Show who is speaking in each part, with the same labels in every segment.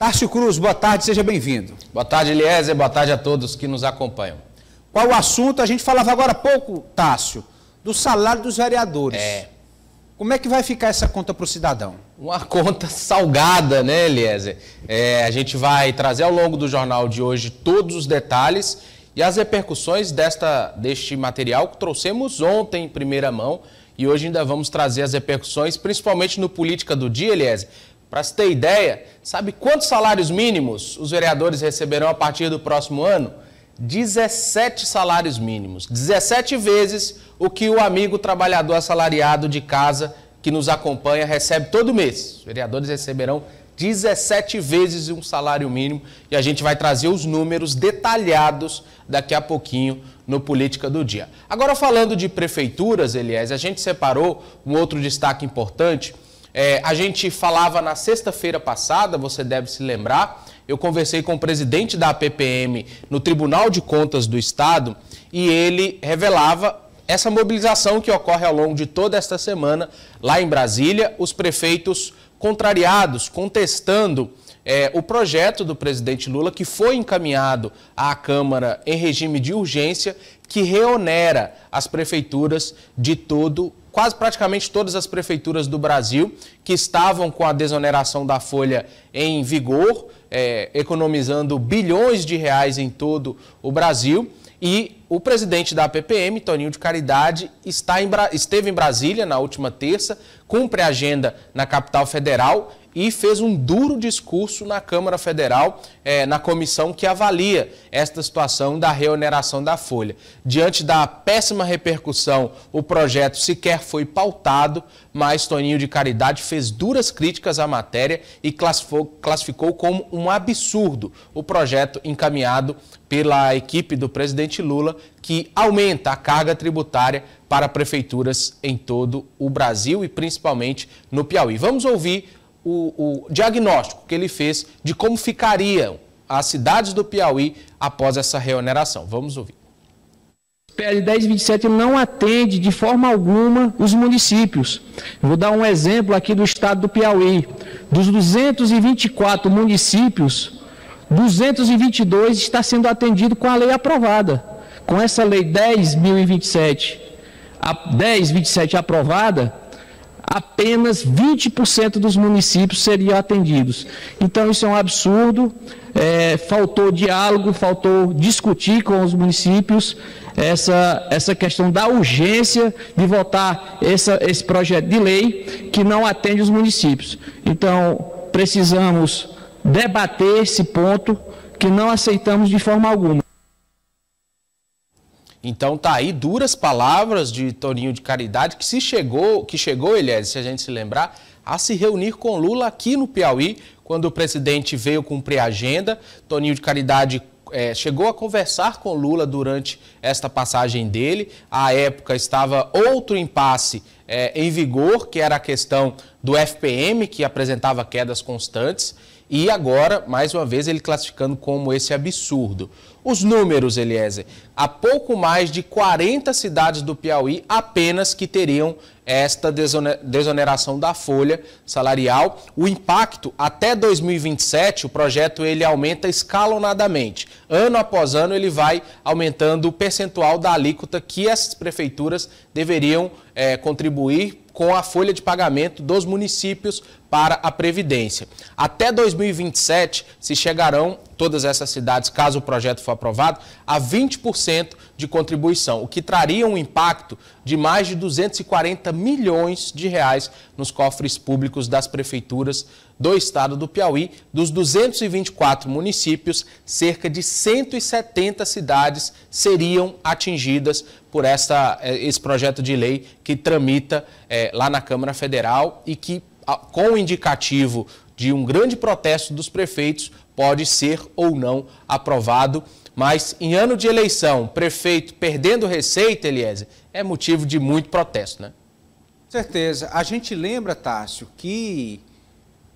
Speaker 1: Tássio Cruz, boa tarde, seja bem-vindo.
Speaker 2: Boa tarde, Eliezer, boa tarde a todos que nos acompanham.
Speaker 1: Qual o assunto? A gente falava agora há pouco, Tássio, do salário dos vereadores. Como é que vai ficar essa conta para o cidadão?
Speaker 2: Uma conta salgada, né, Eliezer? A gente vai trazer ao longo do jornal de hoje todos os detalhes e as repercussões deste material que trouxemos ontem em primeira mão e hoje ainda vamos trazer as repercussões, principalmente no Política do Dia, Eliezer. Para se ter ideia, sabe quantos salários mínimos os vereadores receberão a partir do próximo ano? 17 salários mínimos, 17 vezes o que o amigo trabalhador assalariado de casa que nos acompanha recebe todo mês. Os vereadores receberão 17 vezes um salário mínimo e a gente vai trazer os números detalhados daqui a pouquinho no Política do Dia. Agora, falando de prefeituras, Eliezer, a gente separou um outro destaque importante. A gente falava na sexta-feira passada, você deve se lembrar, eu conversei com o presidente da APPM no Tribunal de Contas do Estado e ele revelava essa mobilização que ocorre ao longo de toda esta semana lá em Brasília, os prefeitos contrariados, contestando o projeto do presidente Lula que foi encaminhado à Câmara em regime de urgência, que reonera as prefeituras de quase praticamente todas as prefeituras do Brasil que estavam com a desoneração da folha em vigor, economizando bilhões de reais em todo o Brasil. E o presidente da APPM, Toninho de Caridade, esteve em Brasília na última terça, cumpre a agenda na capital federal e fez um duro discurso na Câmara Federal, na comissão que avalia esta situação da reoneração da folha. Diante da péssima repercussão, o projeto sequer foi pautado, mas Toninho de Caridade fez duras críticas à matéria e classificou como um absurdo o projeto encaminhado pela equipe do presidente Lula, que aumenta a carga tributária para prefeituras em todo o Brasil e principalmente no Piauí. Vamos ouvir o diagnóstico que ele fez de como ficariam as cidades do Piauí após essa reoneração. Vamos ouvir.
Speaker 3: O PL 1027 não atende de forma alguma os municípios. Eu vou dar um exemplo aqui do estado do Piauí. Dos 224 municípios, 222 está sendo atendido com a lei aprovada. Com essa lei 10.027, a 1027 aprovada, apenas 20% dos municípios seriam atendidos. Então, isso é um absurdo, faltou diálogo, faltou discutir com os municípios essa questão da urgência de votar esse projeto de lei que não atende os municípios. Então, precisamos debater esse ponto que não aceitamos de forma alguma.
Speaker 2: Então tá aí duras palavras de Toninho de Caridade, que chegou, Eliezer, se a gente se lembrar, a se reunir com Lula aqui no Piauí, quando o presidente veio cumprir a agenda. Toninho de Caridade chegou a conversar com Lula durante esta passagem dele. À época estava outro impasse em vigor, que era a questão do FPM, que apresentava quedas constantes. E agora, mais uma vez, ele classificando como esse absurdo. Os números, Eliezer, há pouco mais de 40 cidades do Piauí apenas que teriam esta desoneração da folha salarial. O impacto até 2027, o projeto ele aumenta escalonadamente. Ano após ano ele vai aumentando o percentual da alíquota que essas prefeituras deveriam contribuir com a folha de pagamento dos municípios para a Previdência. Até 2027, se chegarão todas essas cidades, caso o projeto for aprovado, a 20% de contribuição, o que traria um impacto de mais de 240 milhões de reais nos cofres públicos das prefeituras do estado do Piauí. Dos 224 municípios, cerca de 170 cidades seriam atingidas por esse projeto de lei que tramita lá na Câmara Federal e que, com o indicativo de um grande protesto dos prefeitos, pode ser ou não aprovado. Mas em ano de eleição, prefeito perdendo receita, Eliezer, é motivo de muito protesto, né?
Speaker 1: Certeza. A gente lembra, Tássio, que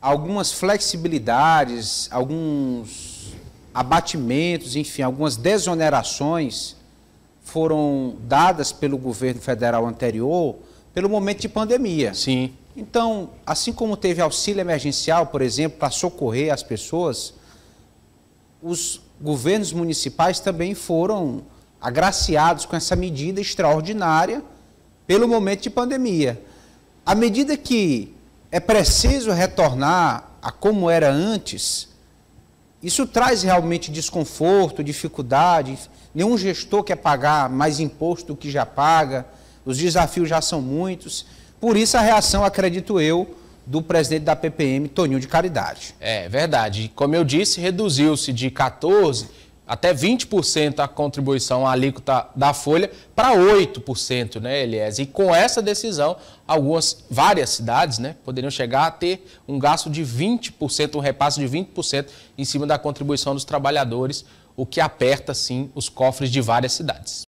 Speaker 1: algumas flexibilidades, alguns abatimentos, enfim, algumas desonerações foram dadas pelo governo federal anterior pelo momento de pandemia.
Speaker 2: Sim.
Speaker 1: Então, assim como teve auxílio emergencial, por exemplo, para socorrer as pessoas, os governos municipais também foram agraciados com essa medida extraordinária pelo momento de pandemia. À medida que é preciso retornar a como era antes, isso traz realmente desconforto, dificuldade. Nenhum gestor quer pagar mais imposto do que já paga, os desafios já são muitos. Por isso a reação, acredito eu, do presidente da PPM, Toninho de Caridade.
Speaker 2: É verdade. Como eu disse, reduziu-se de 14% até 20% a contribuição, a alíquota da folha, para 8%, né, Elias? E com essa decisão, várias cidades, né, poderiam chegar a ter um gasto de 20%, um repasse de 20% em cima da contribuição dos trabalhadores, o que aperta, sim, os cofres de várias cidades.